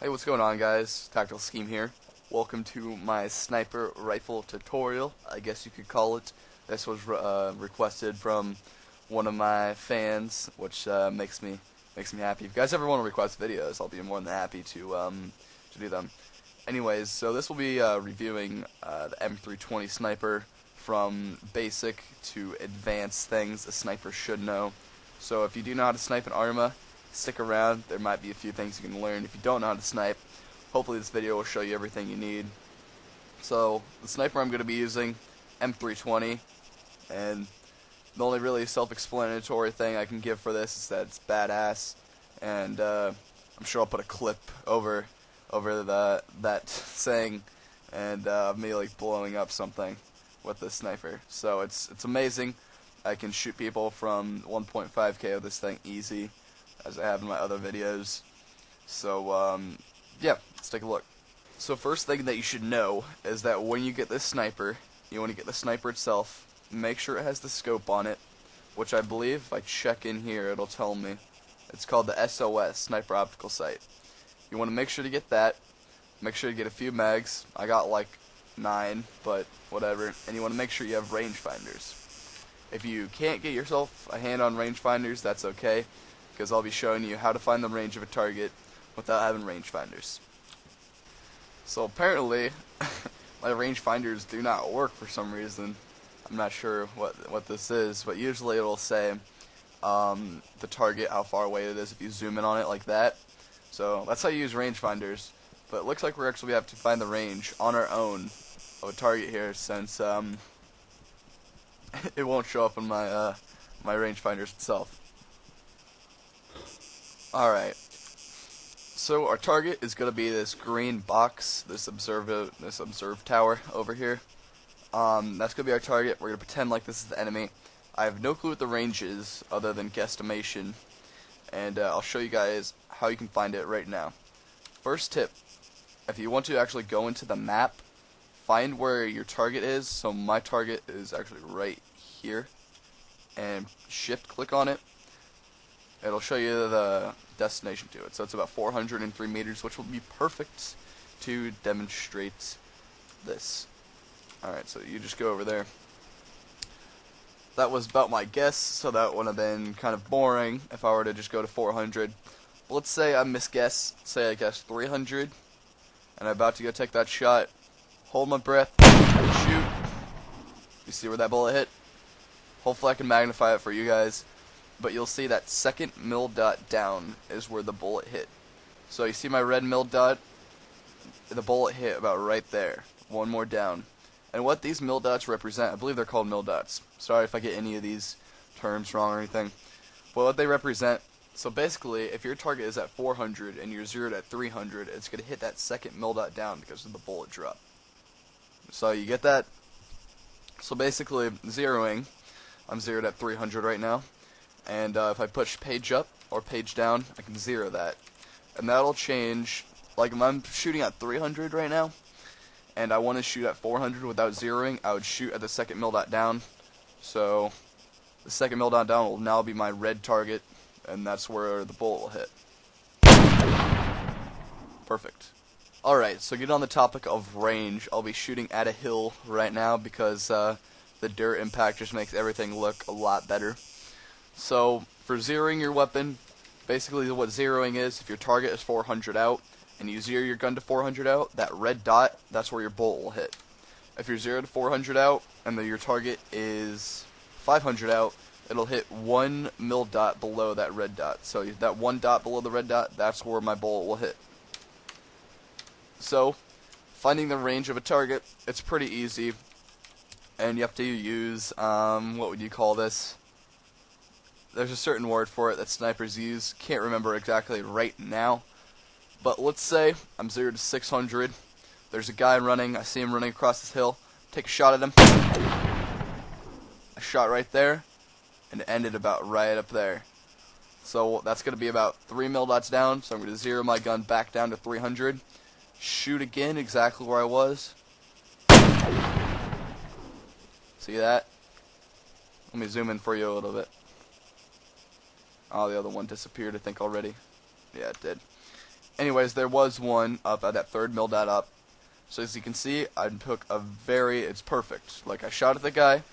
Hey, what's going on, guys? Tactical Scheme here. Welcome to my sniper rifle tutorial, I guess you could call it. This was requested from one of my fans, which makes me happy. If you guys ever want to request videos, I'll be more than happy to do them. Anyways, so this will be reviewing the M320 sniper from basic to advanced things a sniper should know. So if you do know how to snipe an Arma, stick around. There might be a few things you can learn. If you don't know how to snipe, hopefully this video will show you everything you need. So the sniper I'm going to be using, M320, and the only really self-explanatory thing I can give for this is that it's badass, and I'm sure I'll put a clip over that saying, and me like blowing up something with this sniper. So it's amazing. I can shoot people from 1.5K of this thing easy, as I have in my other videos. So yeah, let's take a look. So first thing that you should know is that when you get this sniper, you want to get the sniper itself, make sure it has the scope on it, which I believe if I check in here it'll tell me. It's called the SOS, Sniper Optical Sight. You want to make sure to get that, make sure to get a few mags. I got like 9, but whatever. And you want to make sure you have rangefinders. If you can't get yourself a hand on rangefinders, that's okay, because I'll be showing you how to find the range of a target without having rangefinders. So apparently, my rangefinders do not work for some reason. I'm not sure what this is, but usually it'll say the target, how far away it is if you zoom in on it like that. So that's how you use rangefinders. But it looks like we're actually have to find the range on our own of a target here, since it won't show up in my my rangefinders itself. Alright, so our target is going to be this green box, this observe tower over here. That's going to be our target. We're going to pretend like this is the enemy. I have no clue what the range is other than guesstimation, and I'll show you guys how you can find it right now. First tip, if you want to actually go into the map, find where your target is. So my target is actually right here, and shift click on it. It'll show you the destination to it. So it's about 403 meters, which will be perfect to demonstrate this. Alright, so you just go over there. That was about my guess, so that would have been kind of boring if I were to just go to 400. But let's say I misguess, say I guessed 300, and I'm about to go take that shot. Hold my breath, shoot. You see where that bullet hit? Hopefully I can magnify it for you guys. But you'll see that second mil dot down is where the bullet hit. So you see my red mil dot? The bullet hit about right there. One more down. And what these mil dots represent, I believe they're called mil dots. Sorry if I get any of these terms wrong or anything. But what they represent, so basically if your target is at 400 and you're zeroed at 300, it's going to hit that second mil dot down because of the bullet drop. So you get that? So basically zeroing, I'm zeroed at 300 right now. And if I push page up or page down, I can zero that. And that'll change, like if I'm shooting at 300 right now, and I want to shoot at 400 without zeroing, I would shoot at the second mil dot down. So the second mil dot down will now be my red target, and that's where the bullet will hit. Perfect. Alright, so get on the topic of range. I'll be shooting at a hill right now because the dirt impact just makes everything look a lot better. So, for zeroing your weapon, basically what zeroing is, if your target is 400 out, and you zero your gun to 400 out, that red dot, that's where your bullet will hit. If you're 0 to 400 out, and your target is 500 out, it'll hit 1 mil dot below that red dot. So, that 1 dot below the red dot, that's where my bullet will hit. So, finding the range of a target, it's pretty easy, and you have to use, what would you call this? There's a certain word for it that snipers use. Can't remember exactly right now. But let's say I'm 0 to 600. There's a guy running. I see him running across this hill. Take a shot at him. I shot right there, and it ended about right up there. So that's going to be about 3 mil dots down. So I'm going to zero my gun back down to 300. Shoot again exactly where I was. See that? Let me zoom in for you a little bit. Oh, the other one disappeared, I think, already. Yeah, it did. anyways, there was one up at that third mill dot up. So as you can see, I took it's perfect. Like, I shot at the guy,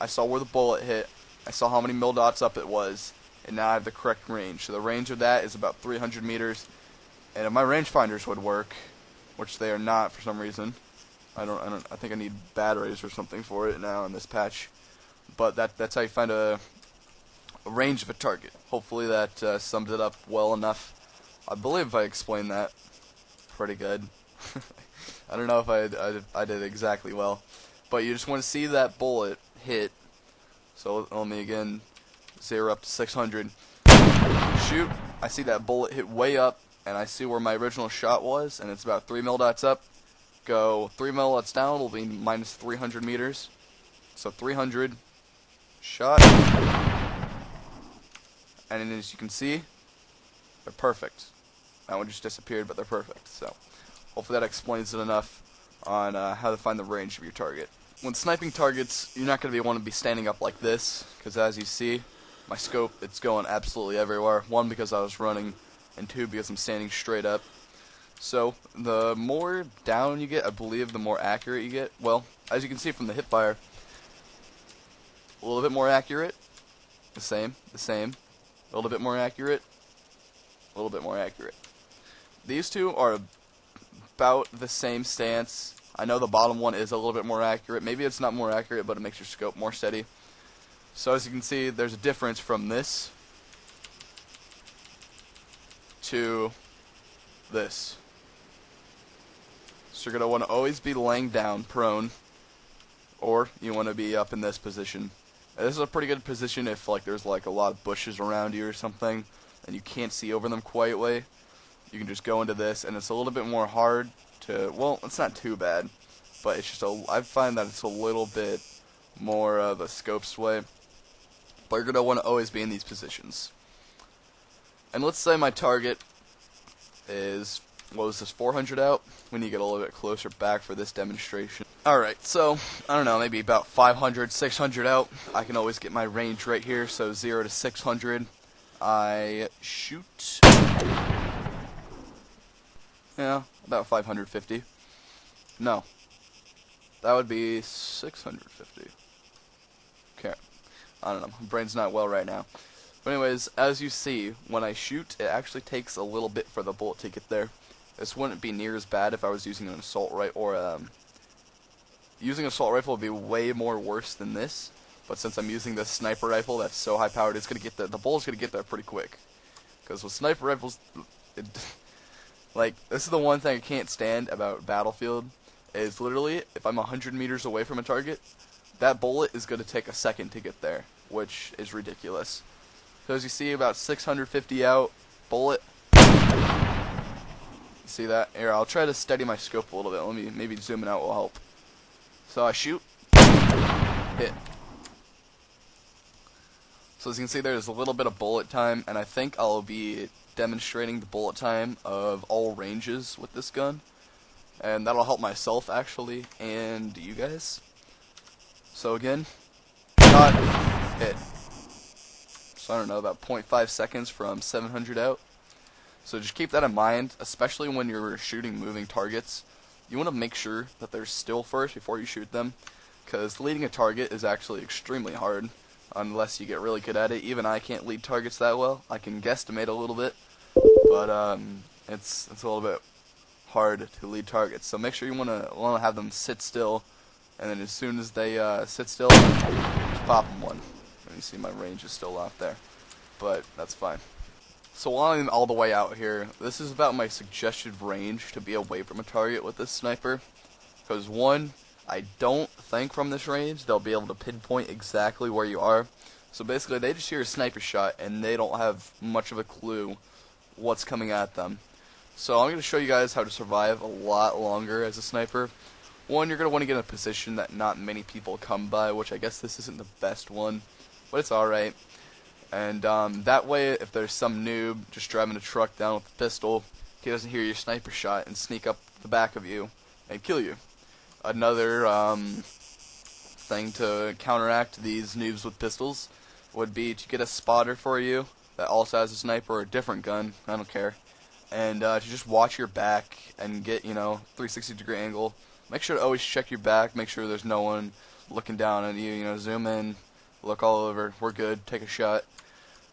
I saw where the bullet hit, I saw how many mill dots up it was, and now I have the correct range. So the range of that is about 300 meters. And if my rangefinders would work, which they are not for some reason, I think I need batteries or something for it now in this patch. But that's how you find a range of a target. Hopefully that sums it up well enough. I believe I explained that pretty good. I don't know if I did exactly well, but you just want to see that bullet hit. So let me again 0 up to 600. Shoot! I see that bullet hit way up, and I see where my original shot was, and it's about 3 mil dots up. Go 3 mil dots down will be minus 300 meters. So 300 shot, and as you can see, they're perfect. That one just disappeared, but they're perfect. So hopefully that explains it enough on how to find the range of your target. When sniping targets, you're not going to want to be standing up like this, because as you see, my scope, it's going absolutely everywhere. 1, because I was running, and 2, because I'm standing straight up. So the more down you get, I believe, the more accurate you get. Well, as you can see from the hip fire, a little bit more accurate, the same, a little bit more accurate, a little bit more accurate. These two are about the same stance. I know the bottom one is a little bit more accurate. Maybe it's not more accurate, but it makes your scope more steady. So as you can see, there's a difference from this to this. So you're going to want to always be laying down, prone, or you want to be up in this position. And this is a pretty good position if there's a lot of bushes around you or something, and you can't see over them quite way. You can just go into this, and it's a little bit more hard to, well, it's not too bad, but it's just I find that it's a little bit more of a scope sway. But you're going to want to always be in these positions. And let's say my target is, what was this, 400 out? We need to get a little bit closer back for this demonstration. Alright, so, I don't know, maybe about 500, 600 out. I can always get my range right here, so 0 to 600. I shoot. Yeah, about 550. No. That would be 650. Okay. I don't know, my brain's not well right now. But anyways, as you see, when I shoot, it actually takes a little bit for the bullet to get there. This wouldn't be near as bad if I was using an assault rifle, or using an assault rifle would be way more worse than this. But since I'm using this sniper rifle that's so high powered, it's gonna get there. The bullet's gonna get there pretty quick. Because with sniper rifles, this is the one thing I can't stand about Battlefield, is literally, if I'm 100 meters away from a target, that bullet is gonna take a second to get there, which is ridiculous. So as you see, about 650 out, bullet. See that? Here, I'll try to steady my scope a little bit. Let me, maybe zooming out will help. So I shoot, hit. So as you can see, there's a little bit of bullet time, and I think I'll be demonstrating the bullet time of all ranges with this gun. And that'll help myself, actually, and you guys. So again, shot, hit. So I don't know, about 0.5 seconds from 700 out. So just keep that in mind, especially when you're shooting moving targets. You want to make sure that they're still first before you shoot them, because leading a target is actually extremely hard unless you get really good at it. Even I can't lead targets that well. I can guesstimate a little bit, but it's a little bit hard to lead targets. So make sure you want to have them sit still, and then as soon as they sit still, just pop them one. And you see my range is still off there, but that's fine. So while I'm all the way out here, this is about my suggested range to be away from a target with this sniper. Because one, I don't think from this range they'll be able to pinpoint exactly where you are. So basically they just hear a sniper shot and they don't have much of a clue what's coming at them. So I'm going to show you guys how to survive a lot longer as a sniper. One, you're going to want to get in a position that not many people come by, which I guess this isn't the best one, but it's alright. And that way, if there's some noob just driving a truck down with a pistol, he doesn't hear your sniper shot and sneak up the back of you and kill you. Another thing to counteract these noobs with pistols would be to get a spotter for you that also has a sniper or a different gun, I don't care, and to just watch your back and get 360-degree angle. Make sure to always check your back. Make sure there's no one looking down at you. Zoom in, look all over. We're good. Take a shot.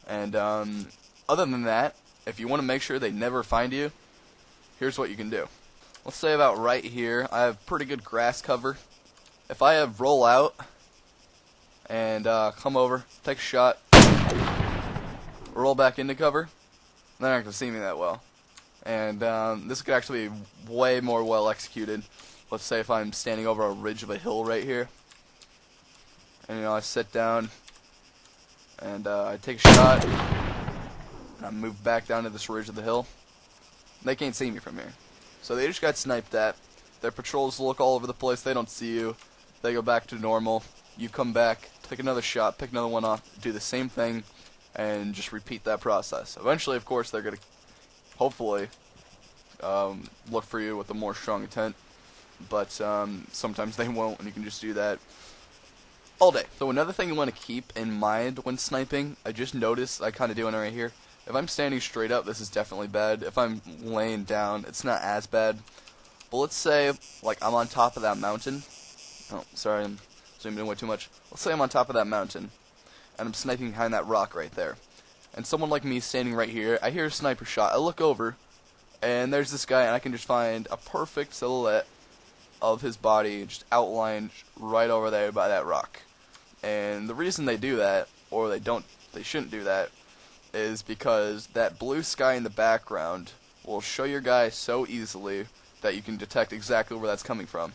And other than that, if you want to make sure they never find you, here's what you can do. Let's say about right here, I have pretty good grass cover. If I have roll out and come over, take a shot, roll back into cover, they're not going to see me that well. And this could actually be way more well executed. Let's say if I'm standing over a ridge of a hill right here, and I sit down, and I take a shot, and I move back down to this ridge of the hill. They can't see me from here. So they just got sniped at. Their patrols look all over the place. They don't see you. They go back to normal. You come back, take another shot, pick another one off, do the same thing, and just repeat that process. Eventually, of course, they're going to hopefully look for you with a more strong intent. But sometimes they won't, and you can just do that all day. So another thing you want to keep in mind when sniping, I just noticed, I kind of doing it right here. If I'm standing straight up, this is definitely bad. If I'm laying down, it's not as bad. But let's say, like, I'm on top of that mountain. Oh, sorry, I'm zooming in way too much. Let's say I'm on top of that mountain, and I'm sniping behind that rock right there. And someone like me standing right here, I hear a sniper shot. I look over, and there's this guy, and I can just find a perfect silhouette of his body just outlined right over there by that rock. And the reason they do that, or they shouldn't do that, is because that blue sky in the background will show your guy so easily that you can detect exactly where that's coming from.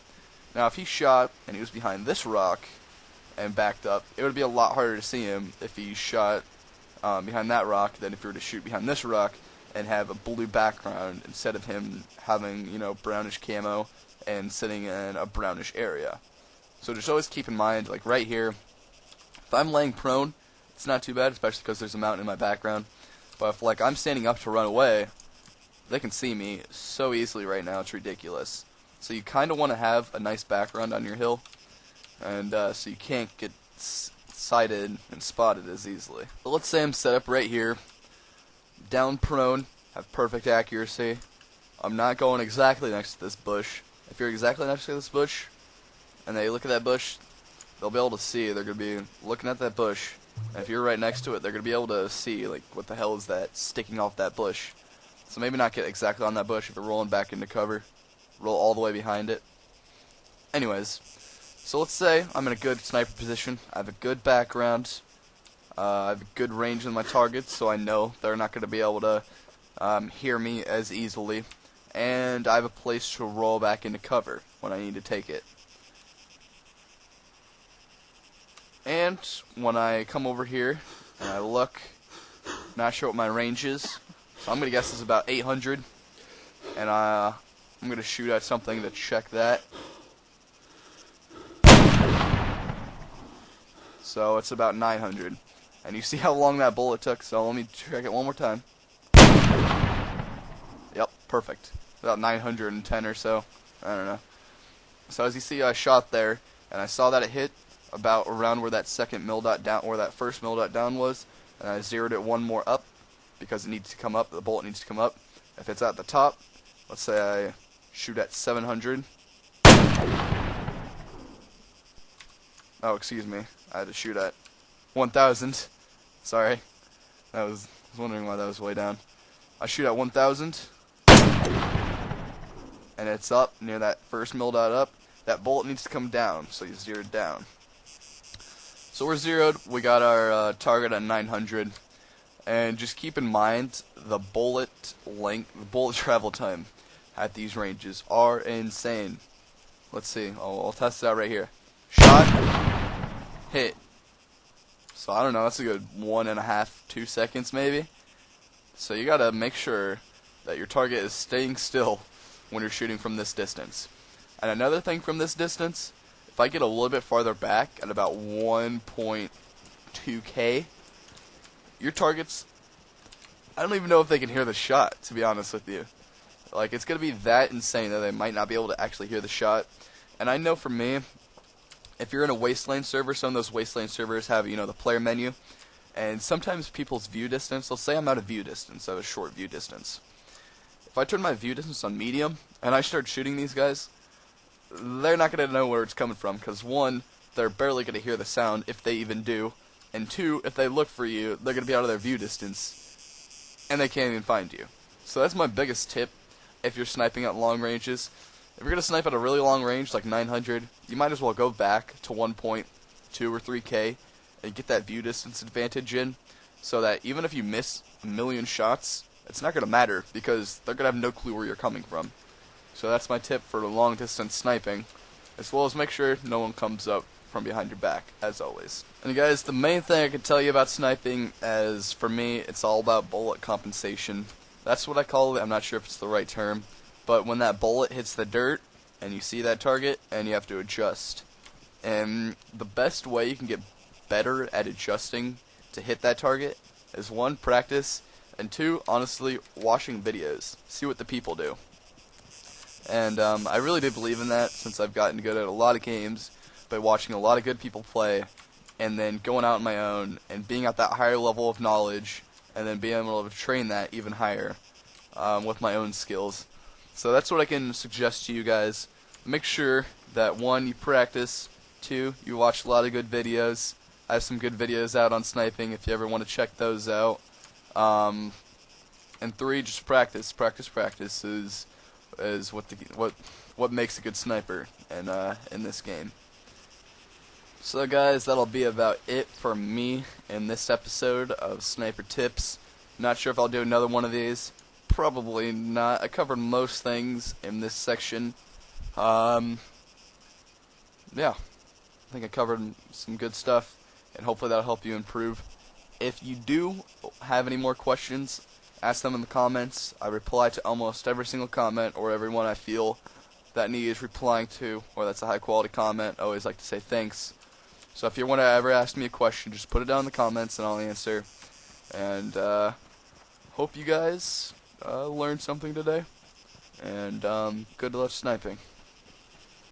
Now, if he shot and he was behind this rock and backed up, it would be a lot harder to see him if he shot behind that rock than if you were to shoot behind this rock and have a blue background instead of him having, brownish camo and sitting in a brownish area. So just always keep in mind, like right here, if I'm laying prone, it's not too bad, especially because there's a mountain in my background. But if, like, I'm standing up to run away, they can see me so easily right now, it's ridiculous. So you kind of want to have a nice background on your hill, and so you can't get sighted and spotted as easily. But let's say I'm set up right here, down prone, have perfect accuracy. I'm not going exactly next to this bush. If you're exactly next to this bush, and they look at that bush, they'll be able to see. They're going to be looking at that bush. And if you're right next to it, they're going to be able to see, like, what the hell is that sticking off that bush. So maybe not get exactly on that bush if you're rolling back into cover. Roll all the way behind it. Anyways, so let's say I'm in a good sniper position. I have a good background. I have a good range in my targets, so I know they're not going to be able to hear me as easily. And I have a place to roll back into cover when I need to take it. And when I come over here and I look, not sure what my range is, so I'm going to guess it's about 800, and I'm going to shoot at something to check that. So it's about 900, and you see how long that bullet took, so let me check it one more time. Yep, perfect. About 910 or so, I don't know. So as you see, I shot there, and I saw that it hit about around where that second mil dot down, where that first mil dot down was, and I zeroed it one more up because it needs to come up. The bullet needs to come up. If it's at the top, let's say I shoot at 700. Oh, excuse me, I had to shoot at 1,000. Sorry, I was wondering why that was way down. I shoot at 1,000, and it's up near that first mil dot up. That bullet needs to come down, so you zero it down. So we're zeroed, we got our target at 900, and just keep in mind the bullet length, the bullet travel time at these ranges are insane. Let's see, I'll test it out right here. Shot, hit. So I don't know, that's a good 1.5, 2 seconds maybe. So you gotta make sure that your target is staying still when you're shooting from this distance. And another thing from this distance, if I get a little bit farther back at about 1.2K, your targets, I don't even know if they can hear the shot, to be honest with you. Like, it's going to be that insane that they might not be able to actually hear the shot. And I know for me, if you're in a Wasteland server, some of those Wasteland servers have, the player menu. And sometimes people's view distance, they'll say I'm out of view distance, out of short view distance. if I turn my view distance on medium and I start shooting these guys, they're not going to know where it's coming from, because one, they're barely going to hear the sound, if they even do, and two, if they look for you, they're going to be out of their view distance, and they can't even find you. So that's my biggest tip if you're sniping at long ranges. If you're going to snipe at a really long range, like 900, you might as well go back to 1.2 or 3K and get that view distance advantage in, so that even if you miss a million shots, it's not going to matter, because they're going to have no clue where you're coming from. So that's my tip for long distance sniping, as well as make sure no one comes up from behind your back, as always. And guys, the main thing I can tell you about sniping is, for me, it's all about bullet compensation. That's what I call it. I'm not sure if it's the right term, but when that bullet hits the dirt and you see that target, and you have to adjust. And the best way you can get better at adjusting to hit that target is, one, practice, and two, honestly, watching videos. See what the people do. And I really do believe in that, since I've gotten good at a lot of games by watching a lot of good people play, and then going out on my own and being at that higher level of knowledge, and then being able to train that even higher with my own skills. So that's what I can suggest to you guys. Make sure that, one, you practice, two, you watch a lot of good videos. I have some good videos out on sniping if you ever want to check those out. And three, just practice. Practice is what makes a good sniper in this game. So guys, that'll be about it for me in this episode of Sniper Tips. Not sure if I'll do another one of these. Probably not. I covered most things in this section. Yeah, I think I covered some good stuff, and hopefully that'll help you improve. If you do have any more questions, ask them in the comments. I reply to almost every single comment, or every one I feel that needs replying to, or that's a high quality comment. I always like to say thanks. So if you want to ever ask me a question, just put it down in the comments and I'll answer. And hope you guys learned something today. And good luck sniping.